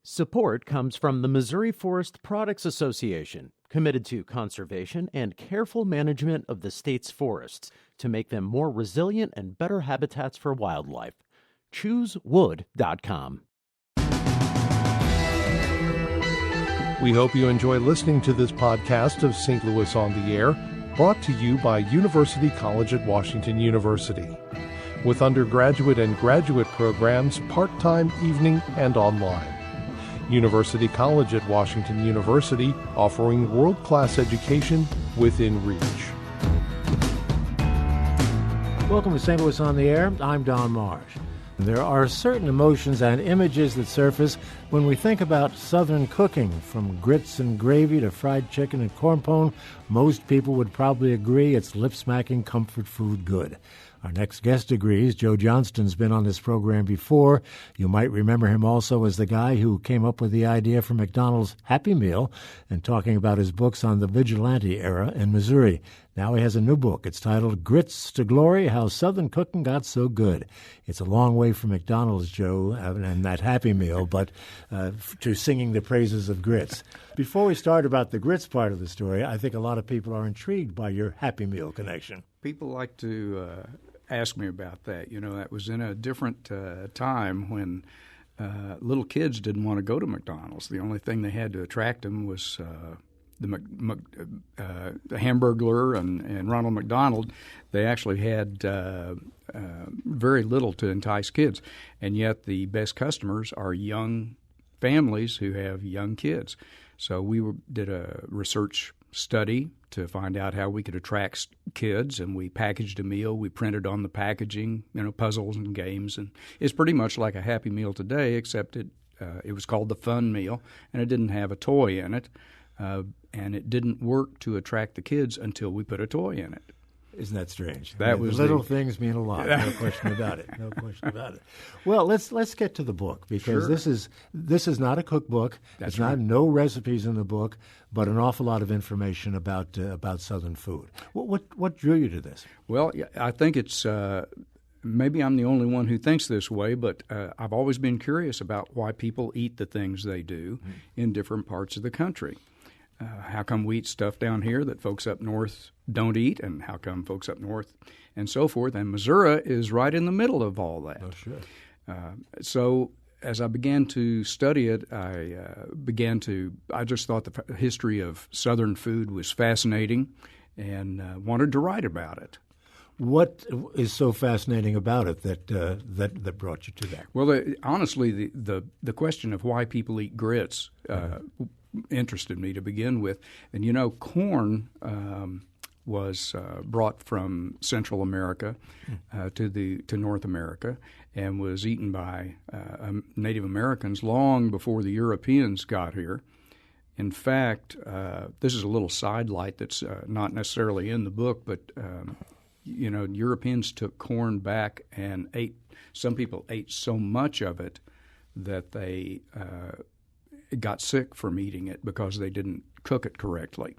Support comes from the Missouri Forest Products Association, committed to conservation and careful management of the state's forests to make them more resilient and better habitats for wildlife. ChooseWood.com. We hope you enjoy listening to this podcast of St. Louis on the Air, brought to you by University College at Washington University, with undergraduate and graduate programs part-time, evening, and online. University College at Washington University, offering world-class education within reach. Welcome to St. Louis on the Air. I'm Don Marsh. There are certain emotions and images that surface when we think about Southern cooking, from grits and gravy to fried chicken and corn pone. Most people would probably agree it's lip-smacking comfort food good. Our next guest agrees. Joe Johnston's been on this program before. You might remember him also as the guy who came up with the idea for McDonald's Happy Meal and talking about his books on the vigilante era in Missouri. Now he has a new book. It's titled Grits to Glory, How Southern Cooking Got So Good. It's a long way from McDonald's, Joe, and that Happy Meal, but to singing the praises of grits. Before we start about the grits part of the story, I think a lot of people are intrigued by your Happy Meal connection. People like to ask me about that. You know, that was in a different time when little kids didn't want to go to McDonald's. The only thing they had to attract them was the Hamburglar and Ronald McDonald. They actually had very little to entice kids, and yet the best customers are young families who have young kids. So we did a research study to find out how we could attract kids, and we packaged a meal. We printed on the packaging, puzzles and games, and it's pretty much like a Happy Meal today, except it was called the Fun Meal, and it didn't have a toy in it, and it didn't work to attract the kids until we put a toy in it. Isn't that strange? That was little things mean a lot. No question about it. No question about it. Well, let's get to the book, because Sure. this is not a cookbook. That's it's right. not no recipes in the book, but an awful lot of information about Southern food. What drew you to this? Well, I think it's maybe I'm the only one who thinks this way, but I've always been curious about why people eat the things they do in different parts of the country. How come we eat stuff down here that folks up north don't eat, and how come folks up north and so forth? And Missouri is right in the middle of all that. Oh, sure. So as I began to study it, I just thought the history of Southern food was fascinating and wanted to write about it. What is so fascinating about it that brought you to that? Well, honestly, the question of why people eat grits interested me to begin with. And corn was brought from Central America to North America and was eaten by Native Americans long before the Europeans got here. In fact, this is a little sidelight that's not necessarily in the book, but Europeans took corn back and some people ate so much of it that they got sick from eating it because they didn't cook it correctly.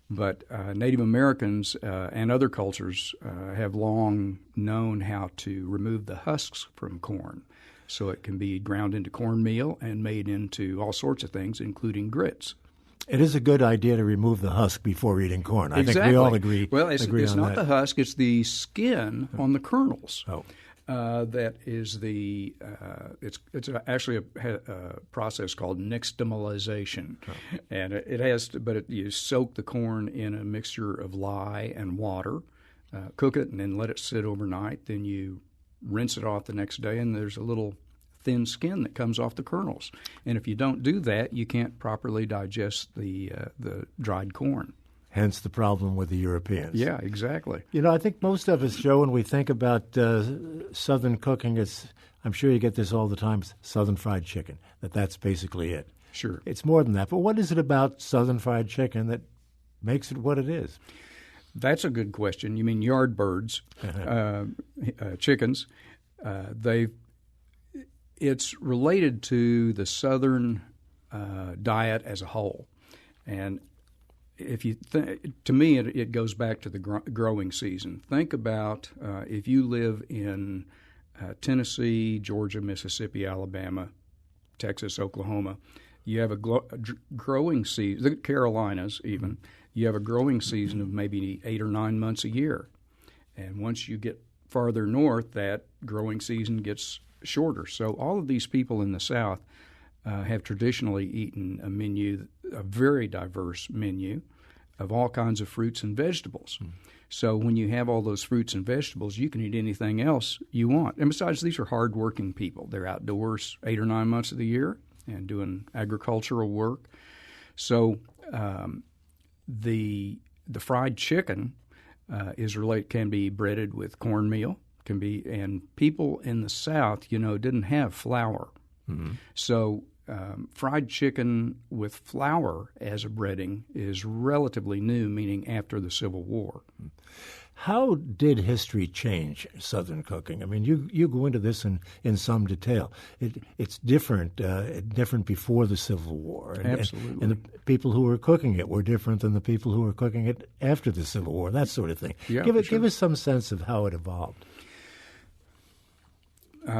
But Native Americans and other cultures have long known how to remove the husks from corn, so it can be ground into cornmeal and made into all sorts of things, including grits. It is a good idea to remove the husk before eating corn. I think we all agree. Well, it's not the husk; it's the skin on the kernels. Oh. That is the it's actually a process called nixtamalization, and it has to. But you soak the corn in a mixture of lye and water, cook it, and then let it sit overnight. Then you rinse it off the next day, and there's a little thin skin that comes off the kernels. And if you don't do that, you can't properly digest the dried corn. Hence the problem with the Europeans. Yeah, exactly. I think most of us, Joe, when we think about Southern cooking, I'm sure you get this all the time, Southern fried chicken, that's basically it. Sure. It's more than that. But what is it about Southern fried chicken that makes it what it is? That's a good question. You mean yard birds, chickens. It's related to the Southern diet as a whole. And if you to me, it goes back to the growing season. Think about if you live in Tennessee, Georgia, Mississippi, Alabama, Texas, Oklahoma, you have a growing season, the Carolinas even, you have a growing season of maybe 8 or 9 months a year. And once you get farther north, that growing season gets shorter. So all of these people in the South have traditionally eaten a very diverse menu of all kinds of fruits and vegetables. So when you have all those fruits and vegetables, you can eat anything else you want. And besides, these are hardworking people. They're outdoors 8 or 9 months of the year and doing agricultural work. So the fried chicken can be breaded with cornmeal, and people in the South, didn't have flour. Mm-hmm. So fried chicken with flour as a breading is relatively new, meaning after the Civil War. How did history change Southern cooking? I mean, you go into this in some detail. It's different before the Civil War. Absolutely. And the people who were cooking it were different than the people who were cooking it after the Civil War, that sort of thing. Yeah, Give us some sense of how it evolved.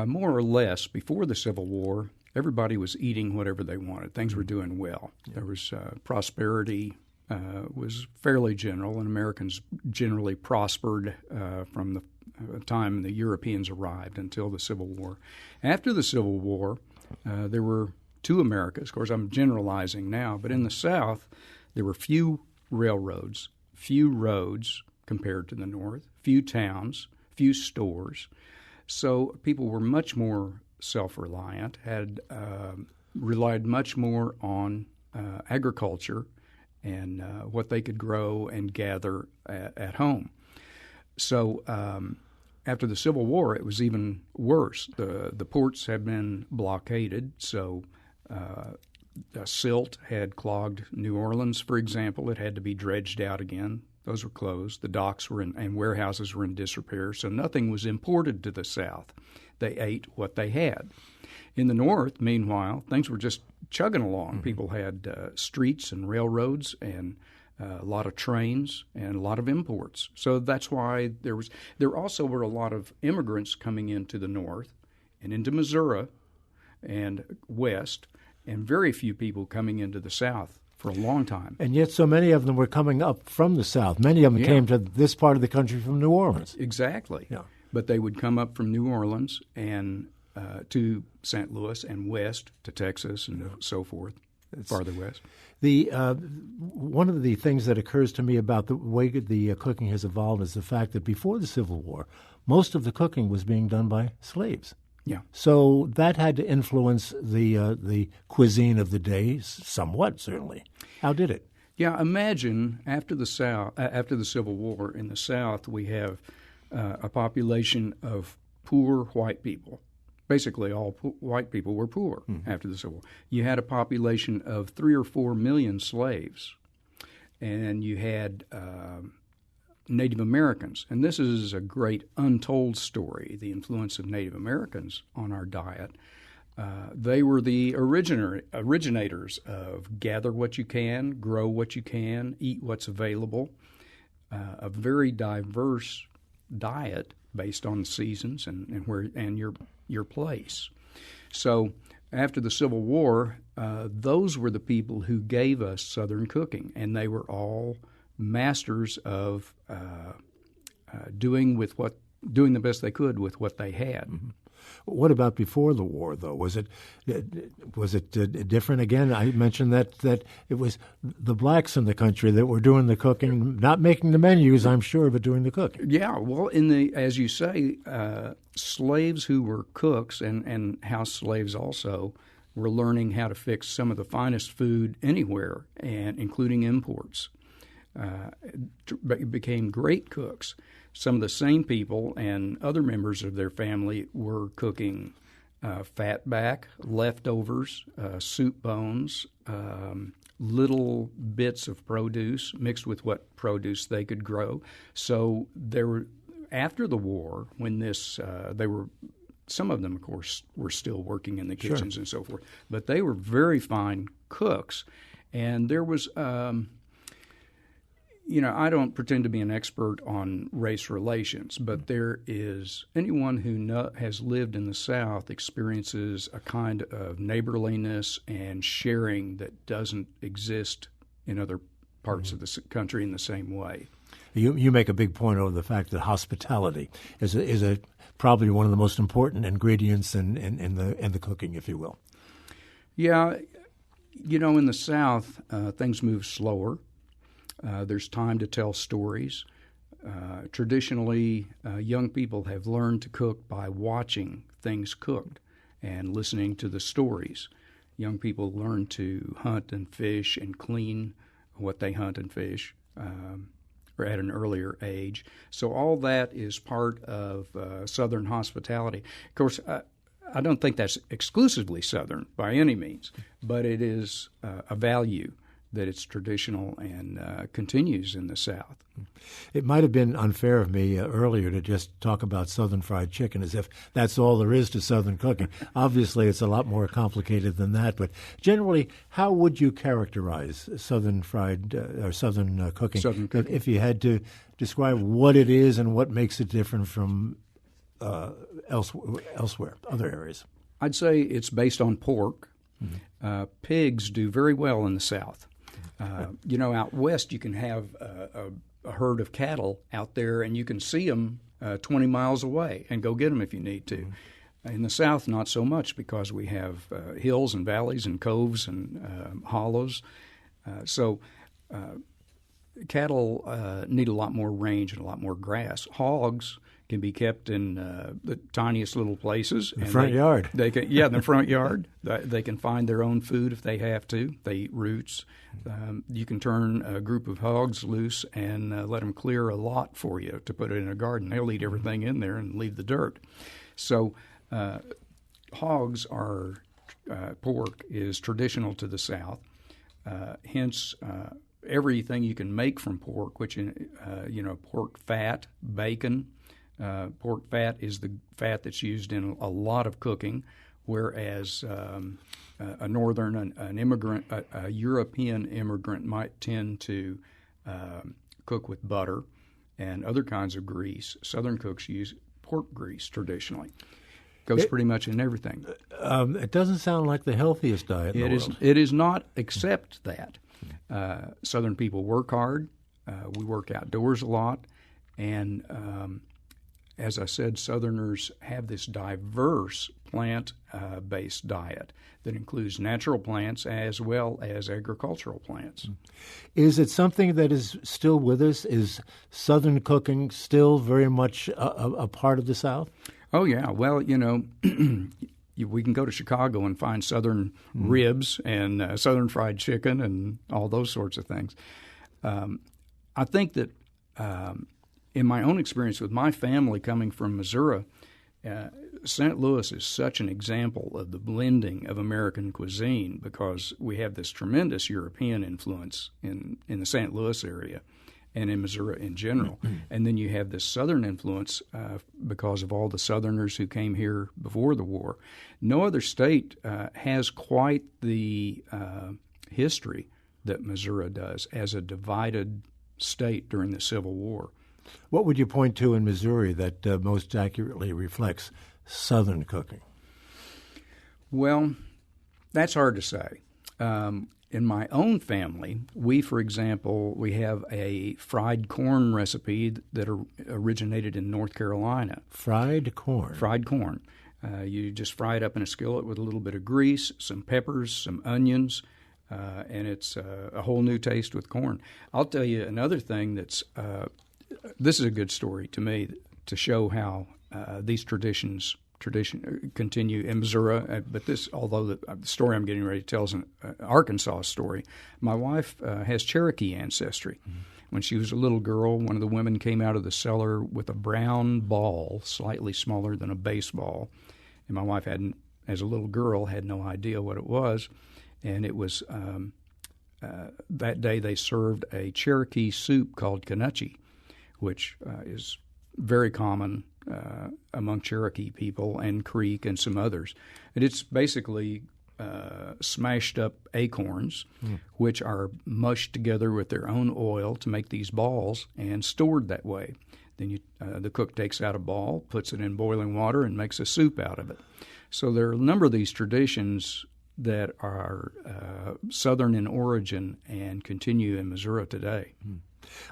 More or less, before the Civil War, everybody was eating whatever they wanted. Things were doing well. There was prosperity. Was fairly general, and Americans generally prospered from the time the Europeans arrived until the Civil War. After the Civil War, there were two Americas. Of course, I'm generalizing now, but in the South, there were few railroads, few roads compared to the North, few towns, few stores. So people were much more self-reliant, had relied much more on agriculture and what they could grow and gather at home. So after the Civil War, it was even worse. The ports had been blockaded, so silt had clogged New Orleans, for example. It had to be dredged out again. Those were closed. The docks were and warehouses were in disrepair, so nothing was imported to the South. They ate what they had. In the North, meanwhile, things were just chugging along. Mm-hmm. People had streets and railroads and a lot of trains and a lot of imports. So that's why there also were a lot of immigrants coming into the North and into Missouri and West, and very few people coming into the South for a long time. And yet so many of them were coming up from the South. Many of them came to this part of the country from New Orleans. Exactly. Yeah. But they would come up from New Orleans and to St. Louis and west to Texas and so forth, farther west. One of the things that occurs to me about the way the cooking has evolved is the fact that before the Civil War, most of the cooking was being done by slaves. Yeah. So that had to influence the cuisine of the day somewhat, certainly. How did it? Yeah, imagine after the Civil War in the South, we have a population of poor white people. Basically, all white people were poor after the Civil War. You had a population of 3 or 4 million slaves, and you had Native Americans. And this is a great untold story, the influence of Native Americans on our diet. They were the originators of gather what you can, grow what you can, eat what's available, a very diverse diet based on the seasons and where and your place. So after the Civil War, those were the people who gave us Southern cooking, and they were all masters of doing the best they could with what they had. Mm-hmm. What about before the war, though? Was it different? Again, I mentioned that it was the blacks in the country that were doing the cooking, not making the menus, I'm sure, but doing the cooking. Yeah, well, as you say, slaves who were cooks and house slaves also were learning how to fix some of the finest food anywhere, and including imports. Became great cooks. Some of the same people and other members of their family were cooking fatback, leftovers, soup bones, little bits of produce mixed with what produce they could grow. So after the war, when some of them, of course, were still working in the kitchens and so forth, but they were very fine cooks, and there was. I don't pretend to be an expert on race relations, but there is anyone who has lived in the South experiences a kind of neighborliness and sharing that doesn't exist in other parts of the country in the same way. You make a big point over the fact that hospitality is probably one of the most important ingredients in the cooking, if you will. Yeah, in the South, things move slower. There's time to tell stories. Traditionally, young people have learned to cook by watching things cooked and listening to the stories. Young people learn to hunt and fish and clean what they hunt and fish or at an earlier age. So all that is part of Southern hospitality. Of course, I don't think that's exclusively Southern by any means, but it is a value that it's traditional and continues in the South. It might have been unfair of me earlier to just talk about Southern fried chicken as if that's all there is to Southern cooking. Obviously, it's a lot more complicated than that, but generally, how would you characterize Southern fried or Southern cooking? Southern cooking. If you had to describe what it is and what makes it different from elsewhere, other areas? I'd say it's based on pork. Mm-hmm. Pigs do very well in the South. Out west you can have a herd of cattle out there and you can see them 20 miles away and go get them if you need to. Mm-hmm. In the South, not so much because we have hills and valleys and coves and hollows. So cattle need a lot more range and a lot more grass. Hogs can be kept in the tiniest little places. The front yard. They can, in the front yard. They can find their own food if they have to. They eat roots. You can turn a group of hogs loose and let them clear a lot for you to put it in a garden. They'll eat everything in there and leave the dirt. So hogs are, pork is traditional to the South. Hence, everything you can make from pork, which, pork fat, bacon. Pork fat is the fat that's used in a lot of cooking, whereas a European immigrant might tend to cook with butter and other kinds of grease. Southern cooks use pork grease traditionally. Goes pretty much in everything. It doesn't sound like the healthiest diet in the world. It is not, except that. Southern people work hard. We work outdoors a lot. And as I said, Southerners have this diverse plant-based diet that includes natural plants as well as agricultural plants. Is it something that is still with us? Is Southern cooking still very much a part of the South? Oh, yeah. Well, we can go to Chicago and find Southern ribs and Southern fried chicken and all those sorts of things. I think that in my own experience with my family coming from Missouri, St. Louis is such an example of the blending of American cuisine because we have this tremendous European influence in the St. Louis area and in Missouri in general. And then you have this Southern influence because of all the Southerners who came here before the war. No other state has quite the history that Missouri does as a divided state during the Civil War. What would you point to in Missouri that most accurately reflects Southern cooking? Well, that's hard to say. In my own family, for example, we have a fried corn recipe that originated in North Carolina. Fried corn? Fried corn. You just fry it up in a skillet with a little bit of grease, some peppers, some onions, and it's a whole new taste with corn. I'll tell you another thing that's this is a good story to me to show how these traditions continue in Missouri. But although the story I'm getting ready to tell is an Arkansas story, my wife has Cherokee ancestry. Mm-hmm. When she was a little girl, one of the women came out of the cellar with a brown ball, slightly smaller than a baseball. And my wife as a little girl, had no idea what it was. And it was that day they served a Cherokee soup called Canuchy, which is very common among Cherokee people and Creek and some others. And it's basically smashed up acorns, which are mushed together with their own oil to make these balls and stored that way. Then the cook takes out a ball, puts it in boiling water, and makes a soup out of it. So there are a number of these traditions that are Southern in origin and continue in Missouri today.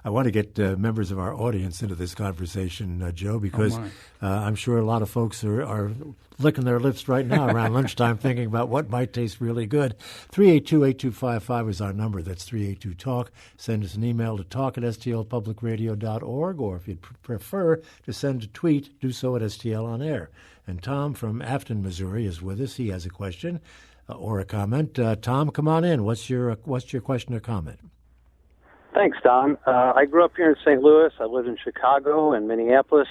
I want to get members of our audience into this conversation, Joe, because I'm sure a lot of folks are licking their lips right now around lunchtime thinking about what might taste really good. 382-8255 is our number. That's 382-TALK. Send us an email to talk@stlpublicradio.org, or if you'd prefer to send a tweet, do so at STL On Air. And Tom from Afton, Missouri is with us. He has a question or a comment. Tom, come on in. What's your question or comment? Thanks, Don. I grew up here in St. Louis. I lived in Chicago and Minneapolis.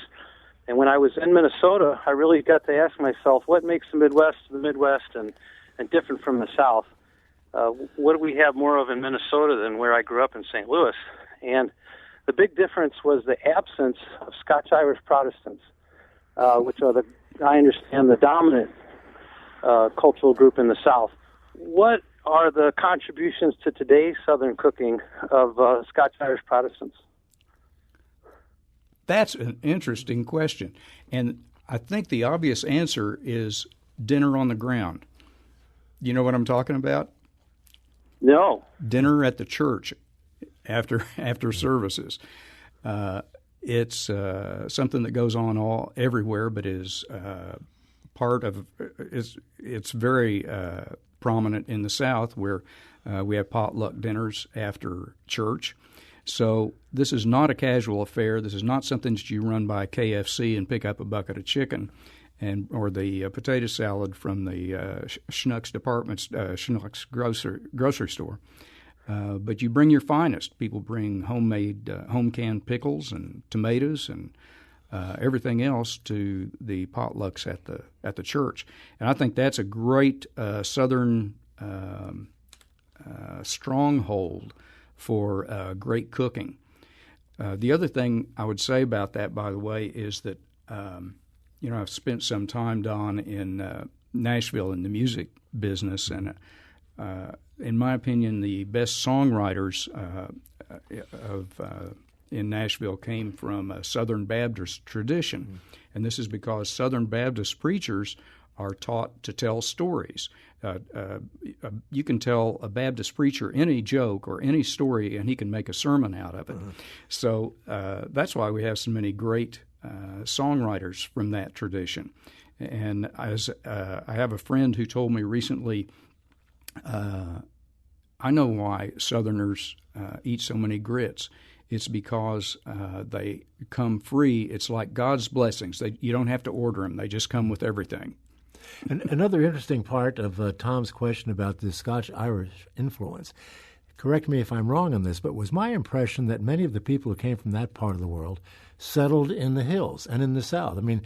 And when I was in Minnesota, I really got to ask myself, what makes the Midwest and different from the South? What do we have more of in Minnesota than where I grew up in St. Louis? And the big difference was the absence of Scotch-Irish Protestants, which are, I understand, the dominant cultural group in the South. What are the contributions to today's Southern cooking of Scotch-Irish Protestants? That's an interesting question. And I think the obvious answer is dinner on the ground. You know what I'm talking about? No. Dinner at the church after services. It's something that goes on everywhere, but is part of it's very prominent in the South, where we have potluck dinners after church. So this is not a casual affair. This is not something that you run by KFC and pick up a bucket of chicken, or the potato salad from the Schnucks grocery store. But you bring your finest. People bring homemade, home-canned pickles and tomatoes and everything else to the potlucks at the church. And I think that's a great Southern stronghold for great cooking. The other thing I would say about that, by the way, is that I've spent some time, Don, in Nashville in the music business, and in my opinion, the best songwriters in Nashville came from a Southern Baptist tradition. And this is because Southern Baptist preachers are taught to tell stories. You can tell a Baptist preacher any joke or any story, and he can make a sermon out of it. So that's why we have so many great songwriters from that tradition. And as I have a friend who told me recently, I know why Southerners eat so many grits. It's because they come free. It's like God's blessings. You don't have to order them. They just come with everything. And another interesting part of Tom's question about the Scotch-Irish influence, correct me if I'm wrong on this, but was my impression that many of the people who came from that part of the world settled in the hills and in the South. I mean,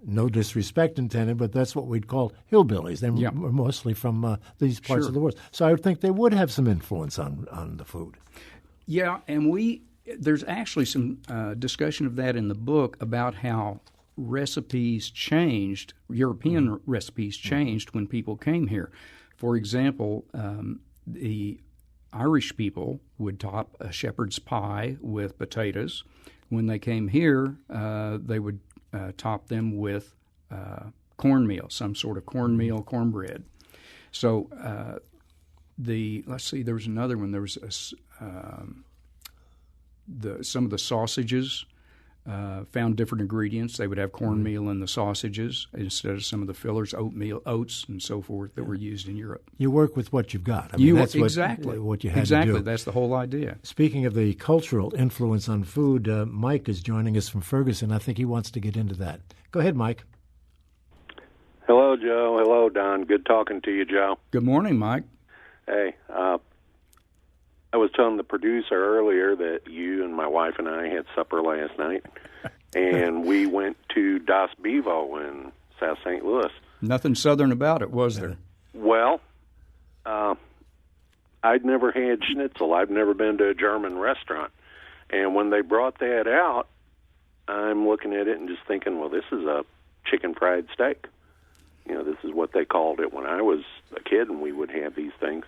no disrespect intended, but that's what we'd call hillbillies. They were mostly from these parts of the world. So I would think they would have some influence on the food. Yeah, and there's actually some discussion of that in the book about how recipes changed, European recipes changed when people came here. For example, the Irish people would top a shepherd's pie with potatoes. When they came here, they would top them with cornmeal, some sort of cornmeal, cornbread. So let's see, there was another one. There was some of the sausages found different ingredients. They would have cornmeal in the sausages instead of some of the fillers, oats, and so forth that were used in Europe. You work with what you've got. I mean, that's exactly what you had to do. Exactly, that's the whole idea. Speaking of the cultural influence on food, Mike is joining us from Ferguson. I think he wants to get into that. Go ahead, Mike. Hello, Joe. Hello, Don. Good talking to you, Joe. Good morning, Mike. Hey, I was telling the producer earlier that you and my wife and I had supper last night, and we went to Das Bevo in South St. Louis. Nothing Southern about it, was there? Well, I'd never had schnitzel. I've never been to a German restaurant. And when they brought that out, I'm looking at it and just thinking, well, this is a chicken fried steak. This is what they called it when I was a kid, and we would have these things.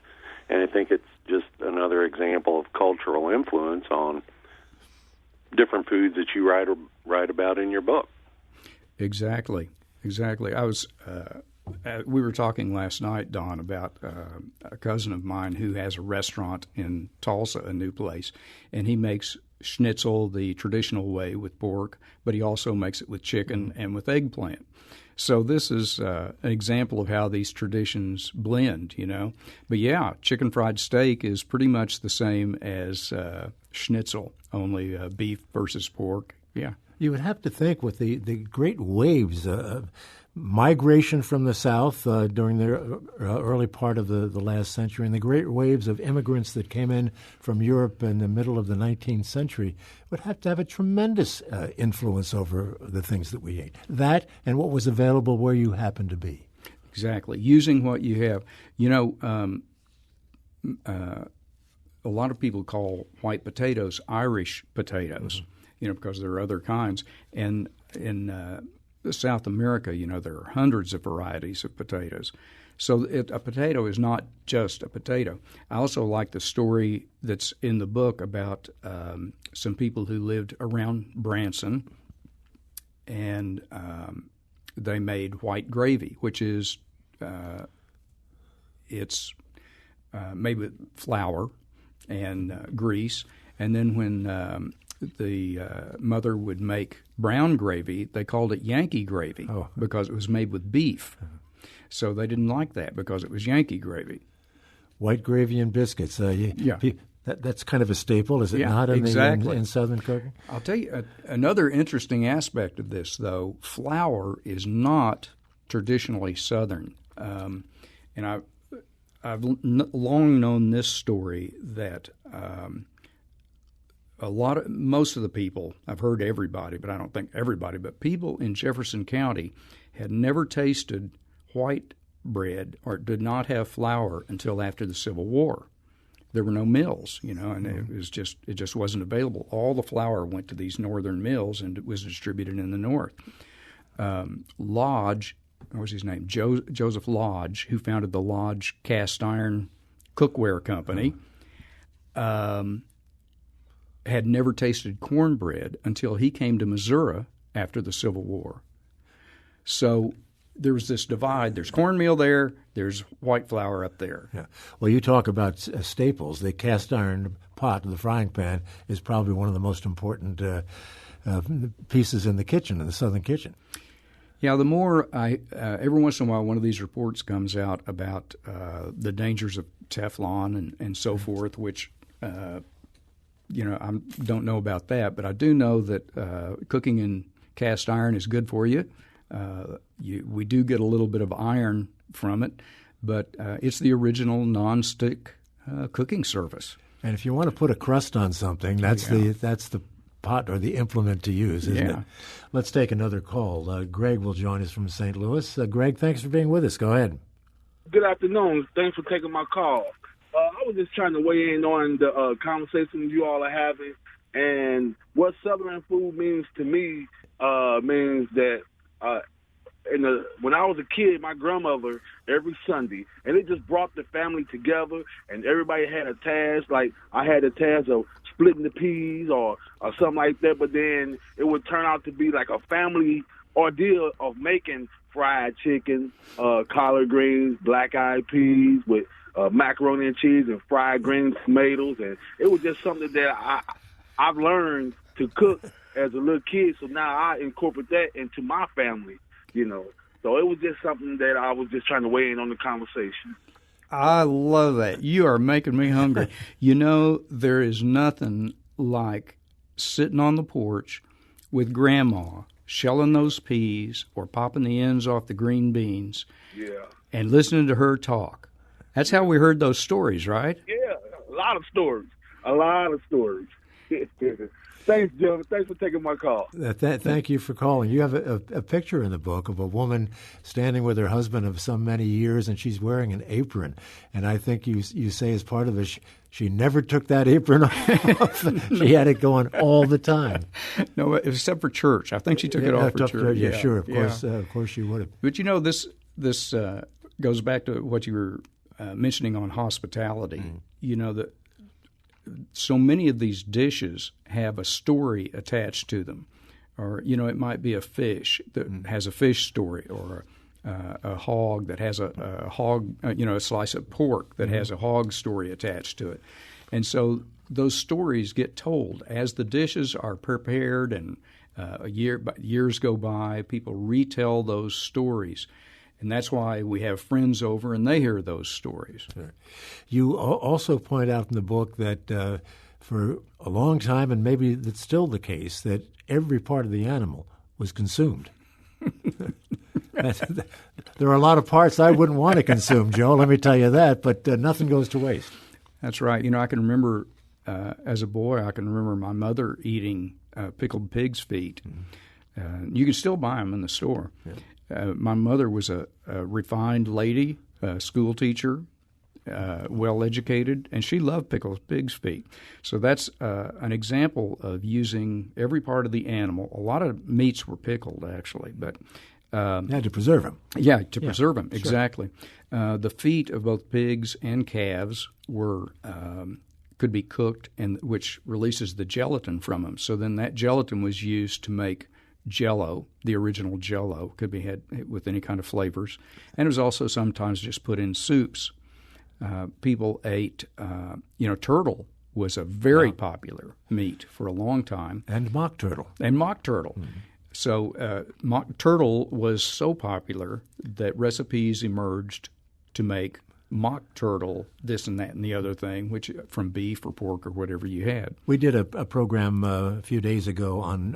And I think it's just another example of cultural influence on different foods that you write about in your book. Exactly. I was. We were talking last night, Don, about a cousin of mine who has a restaurant in Tulsa, a new place, and he makes schnitzel the traditional way with pork, but he also makes it with chicken and with eggplant. So this is an example of how these traditions blend, But yeah, chicken fried steak is pretty much the same as schnitzel, only beef versus pork. Yeah. You would have to think with the great waves, migration from the South during the early part of the last century, and the great waves of immigrants that came in from Europe in the middle of the 19th century would have to have a tremendous influence over the things that we ate. That and what was available where you happened to be. Exactly. Using what you have. A lot of people call white potatoes Irish potatoes, because there are other kinds. And in South America, there are hundreds of varieties of potatoes. So a potato is not just a potato. I also like the story that's in the book about some people who lived around Branson, and they made white gravy, which is it's made with flour and grease. And then when the mother would make brown gravy, they called it Yankee gravy because it was made with beef. So they didn't like that because it was Yankee gravy. White gravy and biscuits. That's kind of a staple, is it not, in Southern cooking? I'll tell you, another interesting aspect of this, though, flour is not traditionally Southern. And I've long known this story that most of the people, I've heard everybody, but I don't think everybody, but people in Jefferson County had never tasted white bread or did not have flour until after the Civil War. There were no mills, and it just wasn't available. All the flour went to these northern mills and it was distributed in the north. Lodge, what was his name? Joseph Lodge, who founded the Lodge Cast Iron Cookware Company, had never tasted cornbread until he came to Missouri after the Civil War. So there was this divide. There's cornmeal there. There's white flour up there. Yeah. Well, you talk about staples. The cast iron pot, the frying pan, is probably one of the most important pieces in the kitchen, in the Southern kitchen. Yeah, the more every once in a while, one of these reports comes out about the dangers of Teflon and so forth, which I don't know about that, but I do know that cooking in cast iron is good for you. We do get a little bit of iron from it, but it's the original nonstick cooking surface. And if you want to put a crust on something, that's the pot or the implement to use, isn't it? Let's take another call. Greg will join us from St. Louis. Greg, thanks for being with us. Go ahead. Good afternoon. Thanks for taking my call. I was just trying to weigh in on the conversation you all are having, and what Southern food means to me means that when I was a kid, my grandmother, every Sunday, and it just brought the family together, and everybody had a task. Like I had a task of splitting the peas or something like that, but then it would turn out to be like a family ordeal of making fried chicken, collard greens, black-eyed peas with macaroni and cheese and fried green tomatoes, and it was just something that I've learned to cook as a little kid, so now I incorporate that into my family, So it was just something that I was just trying to weigh in on the conversation. I love that. You are making me hungry. There is nothing like sitting on the porch with Grandma shelling those peas or popping the ends off the green beans and listening to her talk. That's how we heard those stories, right? Yeah, a lot of stories. Thanks, Joe. Thanks for taking my call. Thank you for calling. You have a picture in the book of a woman standing with her husband of so many years, and she's wearing an apron. And I think you say as part of it, she never took that apron off. She had it going all the time. No, except for church. I think she took it off for church. Yeah, sure. Of course she would have. But this goes back to what you were mentioning on hospitality. You know, that so many of these dishes have a story attached to them. Or, you know, it might be a fish that has a fish story, or a hog that has a hog, a slice of pork that has a hog story attached to it. And so those stories get told as the dishes are prepared, and years go by, people retell those stories. And that's why we have friends over and they hear those stories. Sure. You also point out in the book that for a long time, and maybe that's still the case, that every part of the animal was consumed. There are a lot of parts I wouldn't want to consume, Joe, let me tell you that, but nothing goes to waste. That's right. You know, I can remember as a boy, I can remember my mother eating pickled pig's feet. You can still buy them in the store. Yeah. My mother was a refined lady, a school teacher, well-educated, and she loved pickled pig's feet. So that's an example of using every part of the animal. A lot of meats were pickled, actually, but you had to preserve them. Yeah, to preserve them, sure. Exactly. The feet of both pigs and calves were could be cooked, and which releases the gelatin from them. So then that gelatin was used to make Jell-O, the original Jell-O, could be had with any kind of flavors, and it was also sometimes just put in soups. People ate, turtle was a very popular meat for a long time. And mock turtle. Mm-hmm. So mock turtle was so popular that recipes emerged to make mock turtle, this and that and the other thing, which from beef or pork or whatever you had. We did a program a few days ago on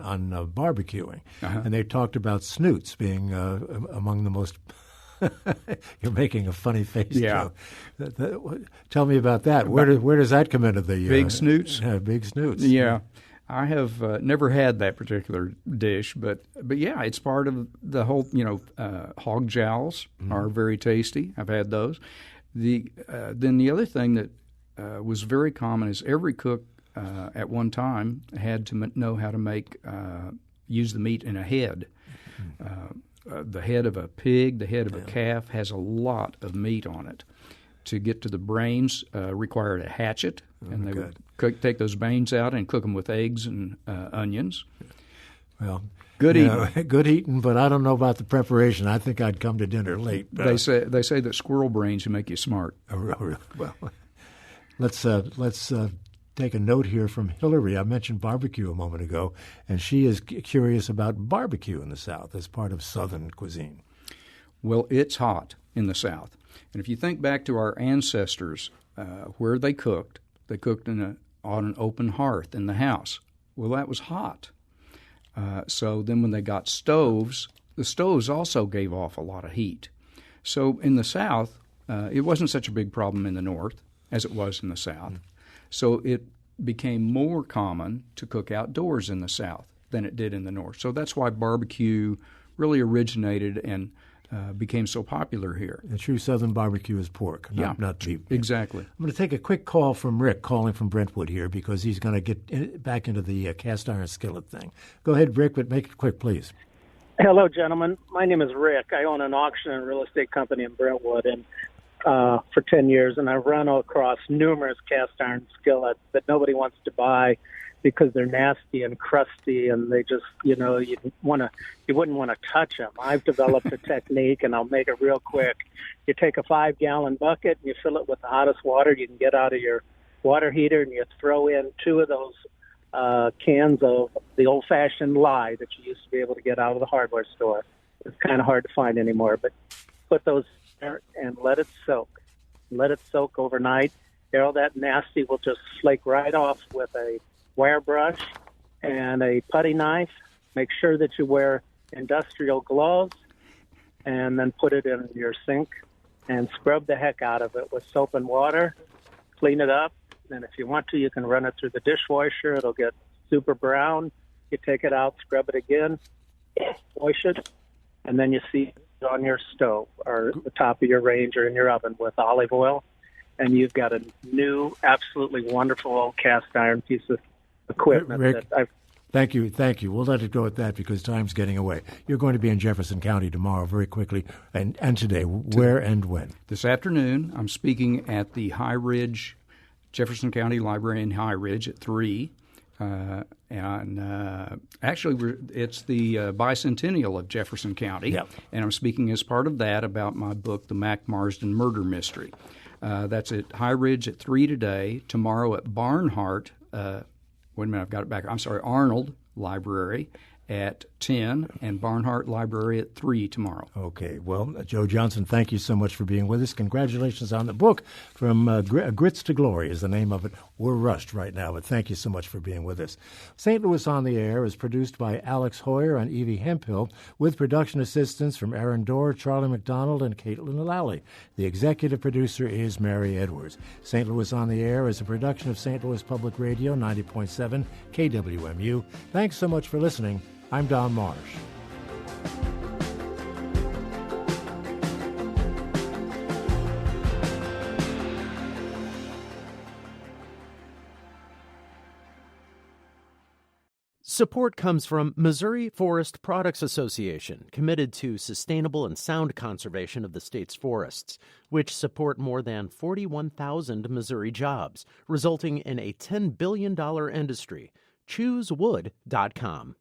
barbecuing, and they talked about snoots being among the most You're making a funny face, yeah. Joe. Tell me about that. Where does that come into the big snoots? Big snoots. Yeah, I have never had that particular dish, but yeah, it's part of the whole. Hog jowls are very tasty. I've had those. Then the other thing that was very common is every cook at one time had to know how to use the meat in a head. The head of a pig, the head of a calf has a lot of meat on it. To get to the brains required a hatchet, and they would take those brains out and cook them with eggs and onions. Well, good eating. Good eating, but I don't know about the preparation. I think I'd come to dinner late. They say that squirrel brains will make you smart. Well, let's take a note here from Hillary. I mentioned barbecue a moment ago, and she is curious about barbecue in the South as part of Southern cuisine. Well, it's hot in the South. And if you think back to our ancestors, where they cooked on an open hearth in the house. Well, that was hot. So then when they got stoves, the stoves also gave off a lot of heat. So in the South, it wasn't such a big problem in the North as it was in the South. So it became more common to cook outdoors in the South than it did in the North. So that's why barbecue really originated and became so popular here. The true Southern barbecue is pork, not beef. Exactly. I'm going to take a quick call from Rick, calling from Brentwood here, because he's going to get back into the cast iron skillet thing. Go ahead, Rick, but make it quick, please. Hello, gentlemen. My name is Rick. I own an auction and real estate company in Brentwood, and for 10 years, and I've run across numerous cast iron skillets that nobody wants to buy because they're nasty and crusty, and they just, you wouldn't want to touch them. I've developed a technique, and I'll make it real quick. You take a 5-gallon bucket and you fill it with the hottest water you can get out of your water heater, and you throw in 2 of those cans of the old-fashioned lye that you used to be able to get out of the hardware store. It's kind of hard to find anymore, but put those there and let it soak. Let it soak overnight. All that nasty will just flake right off with a wire brush and a putty knife. Make sure that you wear industrial gloves, and then put it in your sink and scrub the heck out of it with soap and water. Clean it up, and if you want to, you can run it through the dishwasher. It'll get super brown. You take it out, scrub it again, wash it, and then you see it on your stove or the top of your range or in your oven with olive oil, and you've got a new, absolutely wonderful old cast iron piece of equipment. Rick, that Thank you. We'll let it go at that because time's getting away. You're going to be in Jefferson County tomorrow very quickly, and today. Where and when? This afternoon, I'm speaking at the High Ridge, Jefferson County Library in High Ridge at 3. Actually, it's the bicentennial of Jefferson County, and I'm speaking as part of that about my book, The Mac Marsden Murder Mystery. That's at High Ridge at 3 today. Tomorrow at Barnhart, Arnold Library at 10 and Barnhart Library at 3 tomorrow. Okay. Well, Joe Johnston, thank you so much for being with us. Congratulations on the book. From Grits to Glory is the name of it. We're rushed right now, but thank you so much for being with us. St. Louis on the Air is produced by Alex Hoyer and Evie Hemphill with production assistance from Aaron Dorr, Charlie McDonald, and Caitlin Lally. The executive producer is Mary Edwards. St. Louis on the Air is a production of St. Louis Public Radio 90.7 KWMU. Thanks so much for listening. I'm Don Marsh. Support comes from Missouri Forest Products Association, committed to sustainable and sound conservation of the state's forests, which support more than 41,000 Missouri jobs, resulting in a $10 billion industry. ChooseWood.com.